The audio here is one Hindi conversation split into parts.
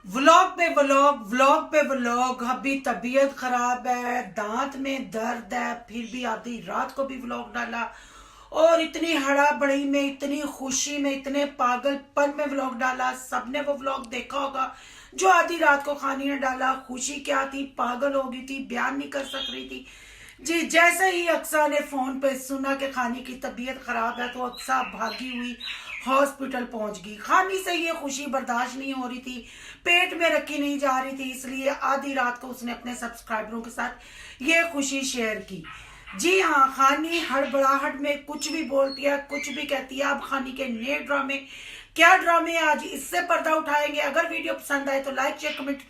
व्लॉग पे व्लॉग व्लॉग पे व्लॉग। अभी तबीयत खराब है, दांत में दर्द है, फिर भी आधी रात को भी व्लॉग डाला। और इतनी हड़ाबड़ी में, इतनी खुशी में, इतने पागलपन में व्लॉग डाला। सबने वो व्लॉग देखा होगा जो आधी रात को खानी ने डाला। खुशी क्या थी, पागल हो गई थी, बयान नहीं कर सक रही थी जी। जैसे ही अक्सा ने फोन पे सुना कि खानी की तबीयत खराब है तो अक्सा भागी हुई हॉस्पिटल पहुंच गई। खानी से ये खुशी बर्दाश्त नहीं हो रही थी, पेट में रखी नहीं जा रही थी, इसलिए आधी रात को उसने अपने सब्सक्राइबरों के साथ ये खुशी शेयर की। जी हाँ, खानी हड़बड़ाहट में कुछ भी बोलती है, कुछ भी कहती है। अब खानी के नए ड्रामे, क्या ड्रामे आज इससे पर्दा उठाएंगे। अगर वीडियो पसंद आए तो लाइक शेयर कमेंट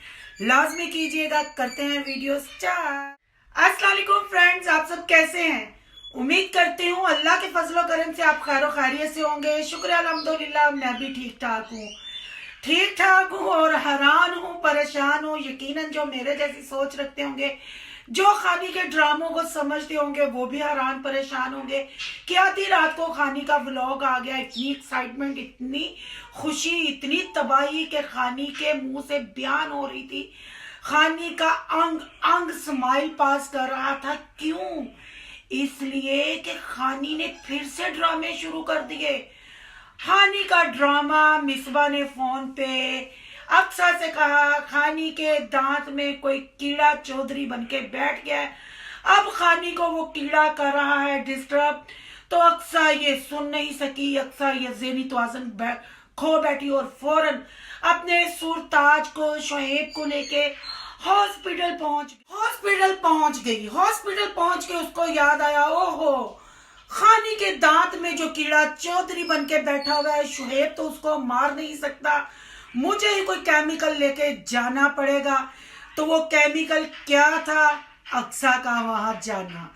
लाजमी कीजिएगा। करते हैं वीडियो स्टार्ट। अस्सलाम वालेकुम फ्रेंड्स, आप सब कैसे हैं? उम्मीद करती हूँ अल्लाह के फजलो करम से आप खैर खैरियत से होंगे। शुक्र अल्हम्दुलिल्लाह, मैं भी ठीक ठाक हूँ और हैरान हूँ, परेशान हूँ। यकीनन जो मेरे जैसी सोच रखते होंगे, जो खानी के ड्रामों को समझते होंगे, वो भी हैरान परेशान होंगे कि आधी रात को खानी का व्लॉग आ गया। इतनी एक्साइटमेंट, इतनी खुशी, इतनी तबाही के खानी के मुंह से बयान हो रही थी। खानी का अंग अंग स्माइल पास कर रहा था। क्यों? इसलिए कि खानी ने फिर से ड्रामे शुरू कर दिए। खानी का ड्रामा, मिसबा ने फोन पे अक्सा से कहा खानी के दांत में कोई कीड़ा चौधरी बनके बैठ गया है, अब खानी को वो कीड़ा कर रहा है डिस्टर्ब। तो अक्सा ये सुन नहीं सकी। अक्सा ये ज़हनी तवाज़ुन खो बैठी और फौरन अपने सुरताज को, शोएब को लेके हॉस्पिटल पहुंच गई। हॉस्पिटल पहुंच के उसको याद आया, ओहो, खानी के दांत में जो कीड़ा चौधरी बन के बैठा हुआ है, शुएब तो उसको मार नहीं सकता, मुझे ही कोई केमिकल लेके जाना पड़ेगा। तो वो केमिकल क्या था? अक्सा का वहां जाना,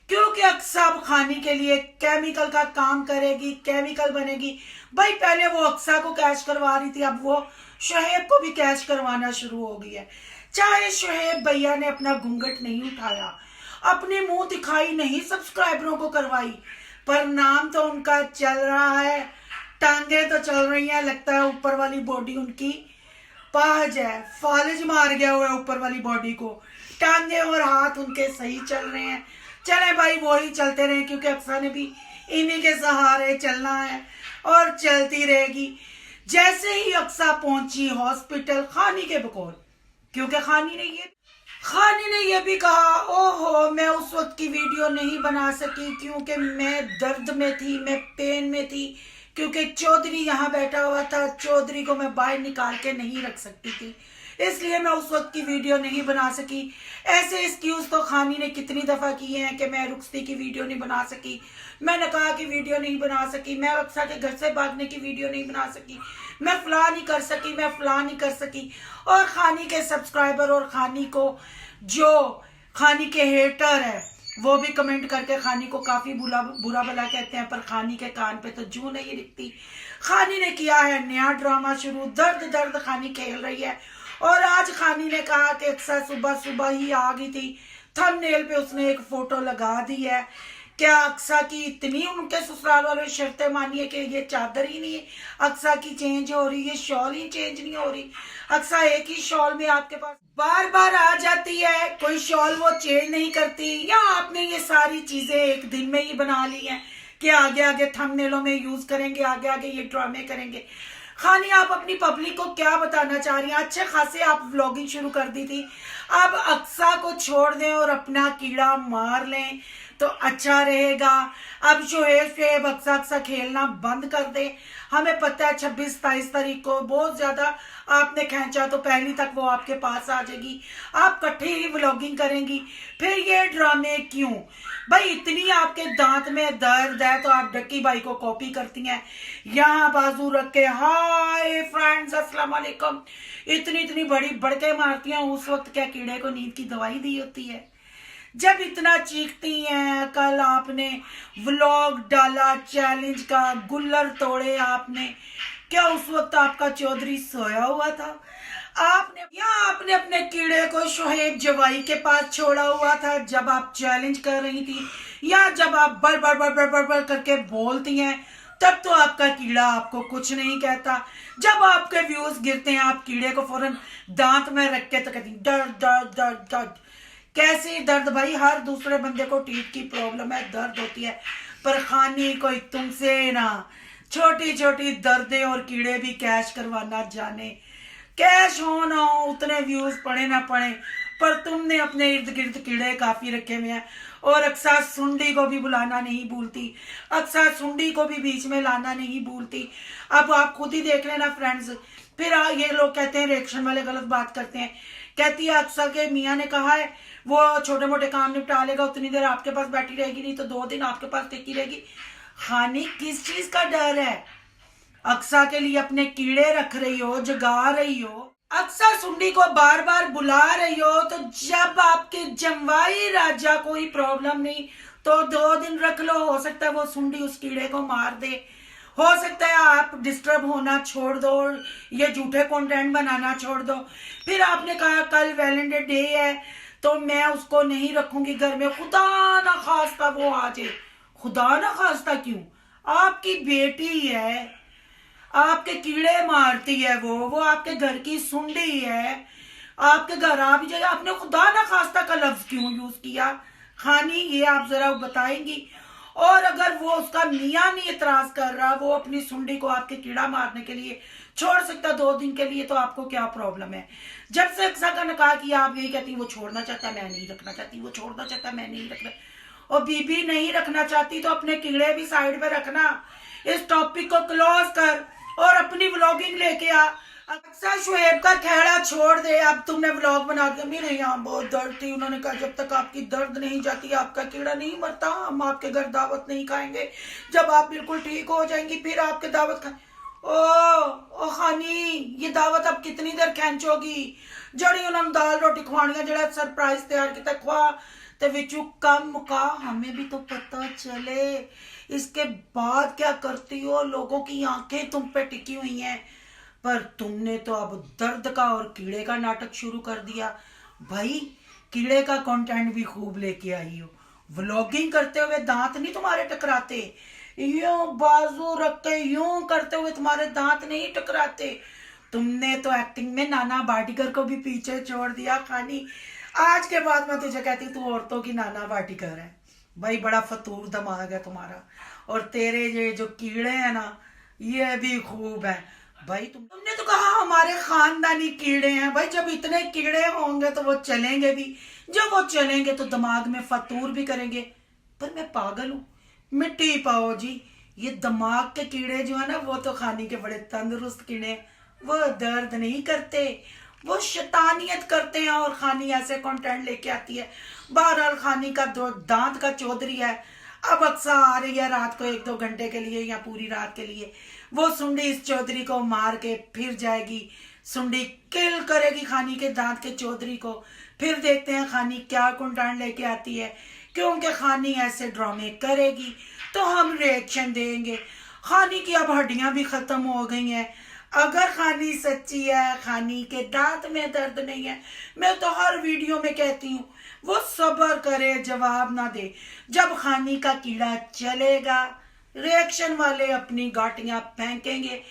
क्योंकि अक्सा अब खानी के लिए केमिकल का काम करेगी, केमिकल बनेगी। भाई पहले वो अक्सा को कैच करवा रही थी, अब वो शुएब को भी कैच करवाना शुरू हो गई है। चाहे शुएब भैया ने अपना घूंघट नहीं उठाया, अपने मुंह दिखाई नहीं सब्सक्राइबरों को करवाई, पर नाम तो उनका चल रहा है, टांगे तो चल रही हैं। लगता है ऊपर वाली बॉडी उनकी पाज है, फालिज मार गया हुआ है ऊपर वाली बॉडी को। टांगे और हाथ उनके सही चल रहे हैं। चले भाई, वो ही चलते रहे, क्योंकि अक्सा ने भी इन्हीं के सहारे चलना है और चलती रहेगी। जैसे ही अक्सा पहुंची हॉस्पिटल खानी के बकौल, क्योंकि खानी ने ये भी कहा, ओहो, मैं उस वक्त की वीडियो नहीं बना सकी क्योंकि मैं दर्द में थी, मैं पेन में थी, क्योंकि चौधरी यहाँ बैठा हुआ था, चौधरी को मैं बाहर निकाल के नहीं रख सकती थी, इसलिए मैं उस वक्त की वीडियो नहीं बना सकी। ऐसे एक्सक्यूज तो खानी ने कितनी दफा किए हैं कि मैं रुखसती की वीडियो नहीं बना सकी, मैं नकाह की वीडियो नहीं बना सकी, मैं अक्सा के घर से भागने की वीडियो नहीं बना सकी, मैं फला नहीं कर सकी, मैं फला नहीं कर सकी। और खानी के सब्सक्राइबर और खानी को जो खानी के हेटर है वो भी कमेंट करके खानी को काफी बुरा भला कहते हैं, पर खानी के कान पे तो जू नहीं दिखती। खानी ने किया है नया ड्रामा शुरू, दर्द दर्द खानी खेल रही है। और आज खानी ने कहा कि अक्सा सुबह सुबह ही आ गई थी, थंबनेल पे उसने एक फोटो लगा दी है। क्या अक्सा की इतनी उनके ससुराल वाले शर्तें मानी है कि ये चादर ही नहीं अक्सा की चेंज हो रही, ये शॉल ही चेंज नहीं हो रही। अक्सा एक ही शॉल में आपके पास बार बार आ जाती है, कोई शॉल वो चेंज नहीं करती, या आपने ये सारी चीजें एक दिन में ही बना ली हैं कि आगे आगे थंबनेलों में यूज करेंगे, आगे आगे ये ड्रामे करेंगे। खानी, आप अपनी पब्लिक को क्या बताना चाह रही हैं? अच्छे खासे आप व्लॉगिंग शुरू कर दी थी, अब अक्सा को छोड़ दें और अपना कीड़ा मार लें तो अच्छा रहेगा। अब शुएब अक्सा खेलना बंद कर दे। हमें पता है 26-27 तारीख को बहुत ज्यादा आपने खींचा तो पहली तक वो आपके पास आ जाएगी, आप इकट्ठे ही व्लॉगिंग करेंगी। फिर ये ड्रामे क्यों भाई? इतनी आपके दांत में दर्द है तो आप डक्की भाई को कॉपी करती हैं, यहाँ बाजू रख के हाय फ्रेंड्स अस्सलाम वालेकुम इतनी बड़ी बड़के मारती हैं। उस वक्त क्या कीड़े को नींद की दवाई दी होती है जब इतना चीखती हैं? कल आपने व्लॉग डाला चैलेंज का, गुल्लर तोड़े आपने, क्या उस वक्त आपका चौधरी सोया हुआ था? आपने अपने कीड़े को शुएब जवाई के पास छोड़ा हुआ था जब आप चैलेंज कर रही थी, या जब आप बर बर बर बर बर, बर करके बोलती हैं तब तो आपका कीड़ा आपको कुछ नहीं कहता। जब आपके व्यूज गिरते हैं आप कीड़े को फौरन दांत में रख के तो कहती दर्द दर्द दर्द दर्द। कैसी दर्द भाई, हर दूसरे बंदे को टीथ की प्रॉब्लम है, दर्द होती है, पर खानी कोई तुमसे ना। छोटी छोटी दर्दें और कीड़े भी कैश करवाना जाने। कैश हो ना हो, उतने व्यूज पड़े ना पड़े, पर तुमने अपने इर्द गिर्द कीड़े काफी रखे हुए हैं। और अक्सर सुंडी को भी बुलाना नहीं भूलती, अक्सर सुंडी को भी बीच में लाना नहीं भूलती। अब आप खुद ही देख लेना फ्रेंड्स। फिर ये लोग कहते हैं रिएक्शन वाले गलत बात करते हैं। कहती है अक्सर के मियाँ ने कहा है वो छोटे मोटे काम निपटा लेगा, उतनी देर आपके पास बैठी रहेगी, नहीं तो 2 दिन आपके पास टिकी रहेगी। खानी किस चीज का डर है? अक्सा के लिए अपने कीड़े रख रही हो, जगा रही हो, अक्सर सुंडी को बार बार बुला रही हो, तो जब आपके जमवाई राजा कोई प्रॉब्लम नहीं तो 2 दिन रख लो। हो सकता है वो सुंडी उस कीड़े को मार दे, हो सकता है आप डिस्टर्ब होना छोड़ दो, ये झूठे कंटेंट बनाना छोड़ दो। फिर आपने कहा कल वैलेंटाइन डे है तो मैं उसको नहीं रखूंगी घर में, खुदा ना खास्ता वो आ जाए। खुदा ना खास्ता क्यों? आपकी बेटी है, आपके कीड़े मारती है, वो आपके घर की सुंडी है, आपके घर आ भी जाएगा। आपने खुदा ना खास्ता का लफ्ज क्यों यूज किया? खानी ये आप जरा बताएंगी। और अगर वो उसका मियाँ नहीं इतराज कर रहा, वो अपनी सुंडी को आपके कीड़ा मारने के लिए छोड़ सकता 2 दिन के लिए, तो आपको क्या प्रॉब्लम है? जब से अक्सा का निकाह किया आप यही कहती वो छोड़ना चाहता मैं नहीं रखना चाहती, वो छोड़ना चाहता मैं नहीं रखना। और बीबी नहीं रखना चाहती तो अपने कीड़े भी साइड पे रखना। इस टॉपिक को क्लोज कर और अपनी व्लॉगिंग लेके आ। अक्सर शुएब का खेड़ा छोड़ दे, अब तुमने व्लॉग बना दिया। मेरे यहाँ बहुत दर्द थी, उन्होंने कहा जब तक आपकी दर्द नहीं जाती आपका कीड़ा नहीं मरता, हम आपके घर दावत नहीं खाएंगे। जब आप बिल्कुल ठीक हो जाएंगी फिर आपके दावत खाए। ओ खानी, ये दावत अब कितनी देर खेचोगी? जड़ी उन्होंने दाल रोटी खवानिया, जड़ा सरप्राइज तैयार किया खवा ते विचू कम मुका, हमें भी तो पता चले। इसके बाद क्या करती हो? लोगों की आंखें तुम पे टिकी हुई हैं, पर तुमने तो अब दर्द का और कीड़े का नाटक शुरू कर दिया। भाई कीड़े का कंटेंट भी खूब लेके आई हो, व्लॉगिंग करते हुए दांत नहीं तुम्हारे टकराते, यूं बाजू रख के यूं करते हुए तुम्हारे दांत नहीं टकराते। तुमने तो एक्टिंग में नाना पाटेकर को भी पीछे छोड़ दिया। खानी आज के बाद मैं तुझे कहती तू औरतों की नाना पाटेकर है। भाई बड़ा फतूर दिमाग है तुम्हारा, और तेरे ये जो कीड़े हैं ना ये भी खूब है। भाई तुमने तो कहा हमारे खानदानी कीड़े हैं। भाई जब इतने कीड़े होंगे तो वो चलेंगे भी, जब वो चलेंगे तो दिमाग में फतूर भी करेंगे। पर मैं पागल हूँ, मिट्टी पाओ जी। ये दिमाग के कीड़े जो है ना वो तो खानी के बड़े तंदुरुस्त कीड़े, वो दर्द नहीं करते, वो शैतानियत करते हैं। और खानी ऐसे कंटेंट लेके आती है। बहरहाल खानी का दांत का चौधरी है, अब अक्सर आ रही है रात को 1-2 घंटे के लिए या पूरी रात के लिए। वो सुंडी इस चौधरी को मार के फिर जाएगी, सुंडी किल करेगी खानी के दांत के चौधरी को। फिर देखते हैं खानी क्या कंटेंट लेके आती है, क्योंकि खानी ऐसे ड्रामे करेगी तो हम रिएक्शन देंगे। खानी की अब हड्डियां भी खत्म हो गई हैं। अगर खानी सच्ची है, खानी के दांत में दर्द नहीं है, मैं तो हर वीडियो में कहती हूँ वो सब्र करे, जवाब ना दे। जब खानी का कीड़ा चलेगा रिएक्शन वाले अपनी गाटियां फेंकेंगे,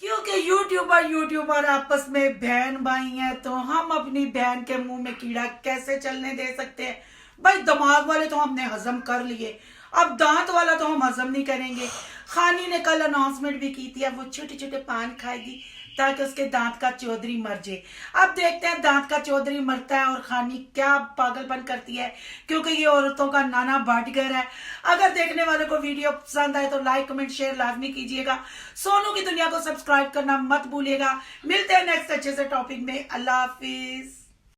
क्योंकि यूट्यूबर आपस में बहन भाई हैं, तो हम अपनी बहन के मुंह में कीड़ा कैसे चलने दे सकते हैं? भाई दिमाग वाले तो हमने हजम कर लिए, अब दांत वाला तो हम हजम नहीं करेंगे। खानी ने कल अनाउंसमेंट भी की थी अब वो छोटे छोटे पान खाएगी ताकि उसके दांत का चौधरी मर जाए। अब देखते हैं दांत का चौधरी मरता है और खानी क्या पागलपन करती है, क्योंकि ये औरतों का नाना पाटेकर है। अगर देखने वाले को वीडियो पसंद आए तो लाइक कमेंट शेयर लाजमी कीजिएगा। सोनू की दुनिया को सब्सक्राइब करना मत भूलिएगा। मिलते हैं नेक्स्ट अच्छे से टॉपिक में। अल्लाह हाफिज।